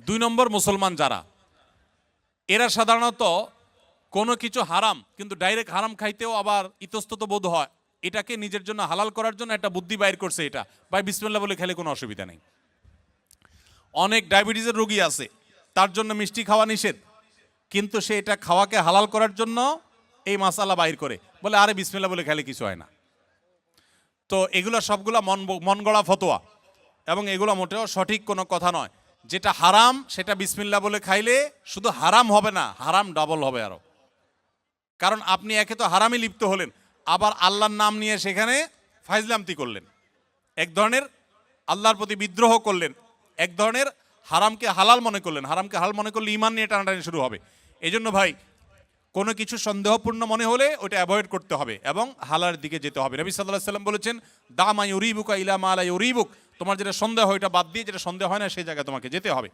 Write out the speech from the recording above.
দুই নম্বর মুসলমান যারা, এরা সাধারণত কোনো কিছু হারাম কিন্তু ডাইরেক্ট হারাম খাইতেও আবার ইতস্তত বোধ হয়, এটাকে নিজের জন্য হালাল করার জন্য একটা বুদ্ধি বাইর করছে, এটা ভাই বিসমিল্লাহ বলে খেলে কোনো অসুবিধা নেই। অনেক ডায়াবেটিসের রোগী আছে, তার জন্য মিষ্টি খাওয়া নিষেধ, কিন্তু সে এটা খাওয়াকে হালাল করার জন্য এই মাসালা বাইর করে, বলে আরে বিসমিল্লাহ বলে খেলে কিছু হয় না। তো এগুলো সবগুলা মন গড়া ফতোয়া, এবং এগুলো মোটেও সঠিক কোনো কথা নয়। যেটা হারাম সেটা বিসমিল্লাহ বলে খাইলে শুধু হারাম হবে না, হারাম ডাবল হবে আরো। কারণ আপনি একে তো হারামে লিপ্ত হলেন, আবার আল্লাহর নাম নিয়ে সেখানে ফাইজলামতি করলেন, এক ধরনের আল্লাহর প্রতি বিদ্রোহ করলেন, এক ধরনের হারামকে হালাল মনে করলেন। হারামকে হালাল মনে করলে ঈমান নিয়ে টানাটানি শুরু হবে। এই জন্য ভাই কোনো কিছু সন্দেহপূর্ণ মনে হলে ওটা অ্যাভয়েড করতে হবে এবং হালালের দিকে যেতে হবে। নবী সাল্লাল্লাহু আলাইহি ওয়াসাল্লাম বলেছেন, দা মা ইউরিবুকা ইলা মা লা ইউরিবুক, তোমার যেটা সন্দেহ হয় ওটা বাদ দিয়ে যেটা সন্দেহ হয় না সেই জায়গায় তোমাকে যেতে হবে।